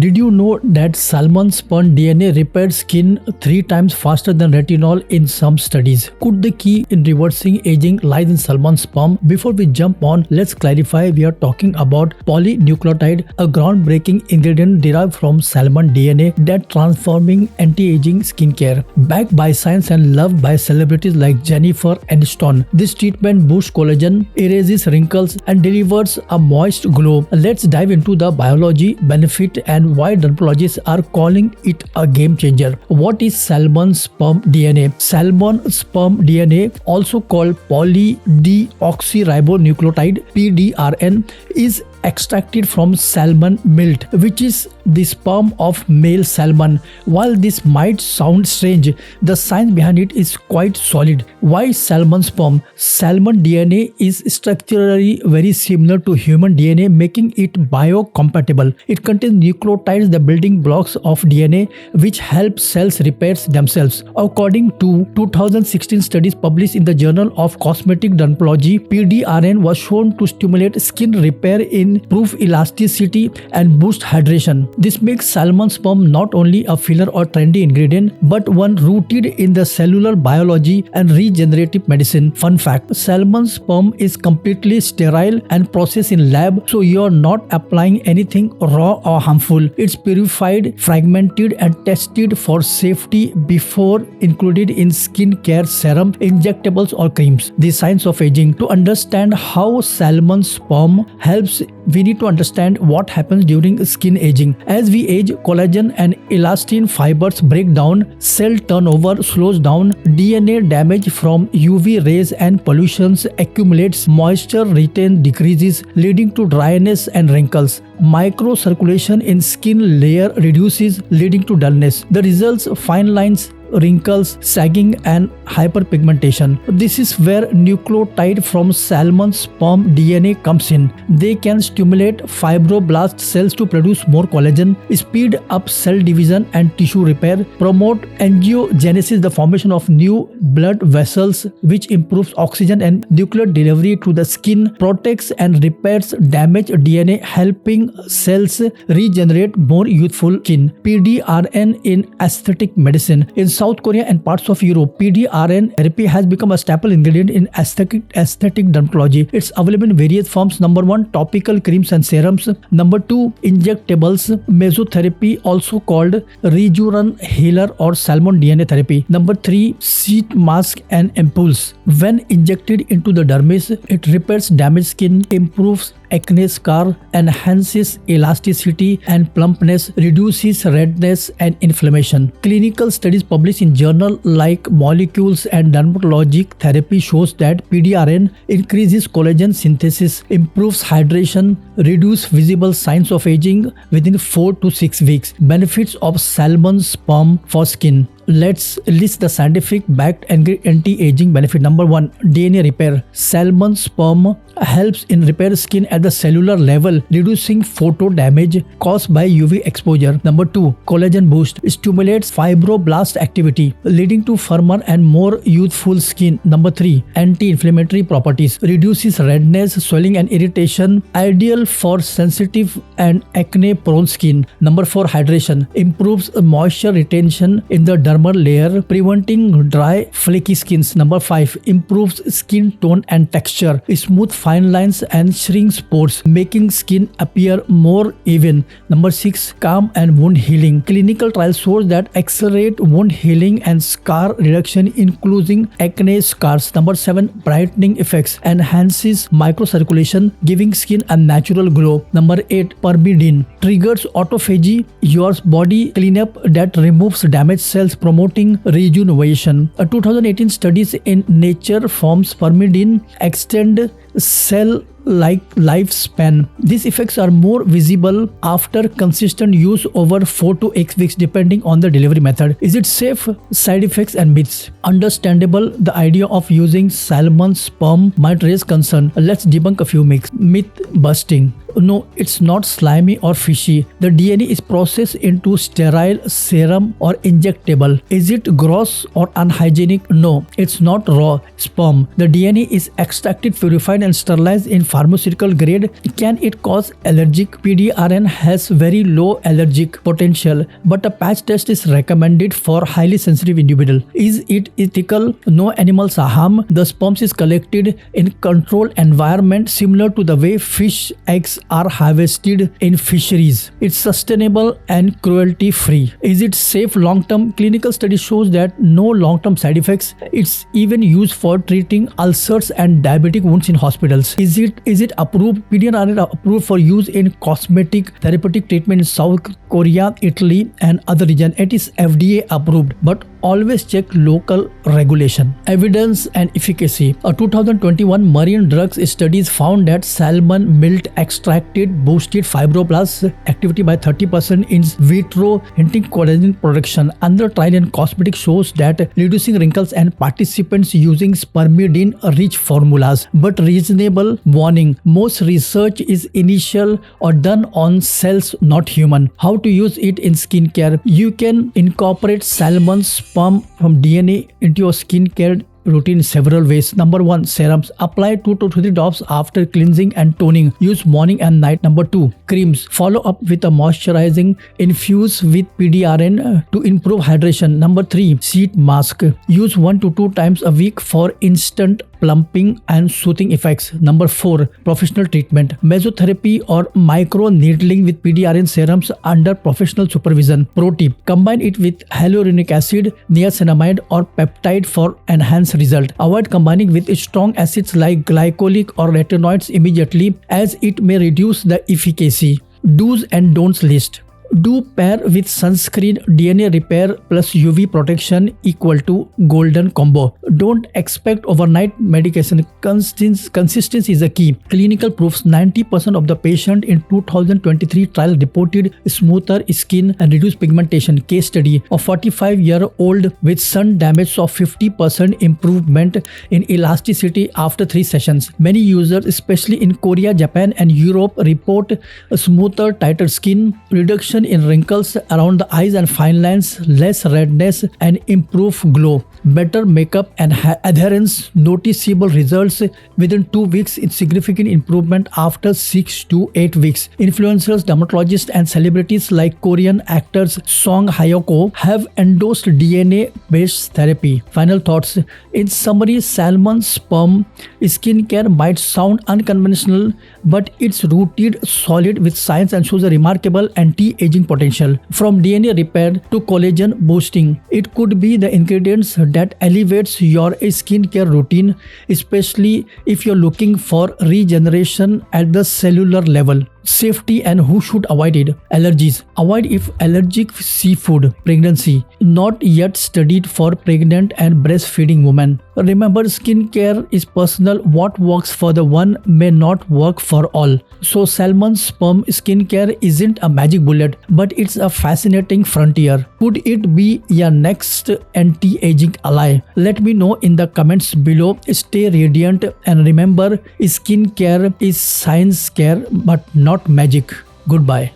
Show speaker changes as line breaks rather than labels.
Did you know that salmon sperm DNA repairs skin 3 times faster than retinol in some studies? Could the key in reversing aging lies in salmon sperm? Before we jump on, let's clarify we are talking about polynucleotide, a groundbreaking ingredient derived from salmon DNA that transforming anti-aging skincare. Backed by science and loved by celebrities like Jennifer Aniston, this treatment boosts collagen, erases wrinkles, and delivers a moist glow. Let's dive into the biology, benefit, and why dermatologists are calling it a game changer. What is salmon sperm DNA? Salmon sperm DNA, also called polydeoxyribonucleotide (PDRN), is extracted from salmon milt, which is the sperm of male salmon. While this might sound strange, the science behind it is quite solid. Why salmon sperm? Salmon DNA is structurally very similar to human DNA, making it biocompatible. It contains nucleotides, the building blocks of DNA, which help cells repair themselves. According to 2016 studies published in the Journal of Cosmetic Dermatology, PDRN was shown to stimulate skin repair, improve elasticity, and boost hydration. This makes salmon sperm not only a filler or trendy ingredient, but one rooted in the cellular biology and regenerative medicine. Fun fact: salmon sperm is completely sterile and processed in lab, so you're not applying anything raw or harmful. It's purified, fragmented, and tested for safety before included in skincare serum, injectables, or creams. The science of aging. To understand how salmon sperm helps, we need to understand what happens during skin aging. As we age, collagen and elastin fibers break down, cell turnover slows down, DNA damage from UV rays and pollutions accumulates, moisture retain decreases, leading to dryness and wrinkles. Microcirculation in skin layer reduces, leading to dullness. The results: fine lines, wrinkles, sagging, and hyperpigmentation. This is where nucleotide from salmon sperm DNA comes in. They can stimulate fibroblast cells to produce more collagen, speed up cell division and tissue repair, promote angiogenesis, the formation of new blood vessels, which improves oxygen and nuclear delivery to the skin, protects and repairs damaged DNA, helping cells regenerate more youthful skin. PDRN in aesthetic medicine. In South Korea and parts of Europe, PDRN therapy has become a staple ingredient in aesthetic dermatology. It's available in various forms. Number 1, topical creams and serums. Number 2, injectables, mesotherapy, also called Rejuven Healer or salmon DNA therapy. Number 3, sheet mask and ampoules. When injected into the dermis, it repairs damaged skin, improves acne scar, enhances elasticity and plumpness, reduces redness and inflammation. Clinical studies published in journals like Molecules and Dermatologic Therapy shows that PDRN increases collagen synthesis, improves hydration, reduces visible signs of aging within 4 to 6 weeks. Benefits of salmon sperm for skin. Let's list the scientific backed anti-aging benefit. Number 1, DNA repair. Salmon sperm helps in repair skin at the cellular level, reducing photo damage caused by UV exposure. Number 2, collagen boost. Stimulates fibroblast activity, leading to firmer and more youthful skin. Number 3, anti-inflammatory properties. Reduces redness, swelling, and irritation, ideal for sensitive and acne-prone skin. Number 4, hydration. Improves moisture retention in the dermal layer, preventing dry, flaky skins. Number 5, improves skin tone and texture, smooth fine lines and shrinks pores, making skin appear more even. Number 6, calm and wound healing. Clinical trials show that accelerate wound healing and scar reduction, including acne scars. Number 7, brightening effects, enhances microcirculation, giving skin a natural glow. Number 8, permidine, triggers autophagy, your body cleanup that removes damaged cells, promoting rejuvenation. A 2018 studies in Nature forms permidine extend cell lifespan. These effects are more visible after consistent use over 4 to 8 weeks depending on the delivery method. Is it safe? Side effects and myths. Understandable, the idea of using salmon sperm might raise concern. Let's debunk a few myths. Myth busting. No, it's not slimy or fishy. The DNA is processed into sterile serum or injectable. Is it gross or unhygienic? No, it's not raw sperm. The DNA is extracted, purified, and sterilized in pharmaceutical grade. Can it cause allergic? PDRN has very low allergic potential, but a patch test is recommended for highly sensitive individual. Is it ethical? No animals are harmed. The sperm is collected in controlled environment similar to the way fish eggs are harvested in fisheries. It's sustainable and cruelty free. Is it safe long term? Clinical study shows that no long term side effects. It's even used for treating ulcers and diabetic wounds in hospitals. Is it approved? PDRN are approved for use in cosmetic therapeutic treatment in South Korea, Italy and other regions. It is FDA approved, but always check local regulation. Evidence and efficacy. A 2021 marine drugs studies found that salmon milt extracted boosted fibroblast activity by 30% in vitro, hinting collagen production. Another trial in cosmetic shows that reducing wrinkles and participants using spermidine-rich formulas. But reasonable warning, most research is initial or done on cells, not human. How to use it in skincare? You can incorporate salmon sperm from DNA into your skincare routine several ways. Number 1, serums. Apply 2 to 3 drops after cleansing and toning. Use morning and night. Number 2, creams. Follow up with a moisturizing infuse with PDRN to improve hydration. Number 3, sheet mask. Use 1 to 2 times a week for instant plumping and soothing effects. Number 4, professional treatment. Mesotherapy or micro needling with PDRN serums under professional supervision. Pro tip, combine it with hyaluronic acid, niacinamide or peptide for enhanced result. Avoid combining with strong acids like glycolic or retinoids immediately, as it may reduce the efficacy. Do's and don'ts list. Do pair with sunscreen, DNA repair plus UV protection equal to golden combo. Don't expect overnight medication. Consistency is a key. Clinical proofs. 90% of the patient in 2023 trial reported smoother skin and reduced pigmentation. Case study, a 45-year-old with sun damage saw 50% improvement in elasticity after 3 sessions. Many users, especially in Korea, Japan and Europe, report a smoother, tighter skin, reduction in wrinkles around the eyes and fine lines, less redness and improved glow, better makeup and adherence, noticeable results within 2 weeks, in significant improvement after 6 to 8 weeks. Influencers, dermatologists and celebrities like Korean actors Song Hye-kyo have endorsed DNA-based therapy. Final thoughts. In summary, salmon sperm skincare might sound unconventional, but it's rooted solid with science and shows a remarkable anti-aging potential. From DNA repair to collagen boosting, it could be the ingredients that elevates your skincare routine, especially if you're looking for regeneration at the cellular level. Safety and who should avoid it. Allergies. Avoid if allergic seafood. Pregnancy. Not yet studied for pregnant and breastfeeding women. Remember, skincare is personal. What works for the one may not work for all. So salmon sperm skincare isn't a magic bullet, but it's a fascinating frontier. Could it be your next anti-aging ally? Let me know in the comments below. Stay radiant and remember, skincare is science care but not magic. Goodbye.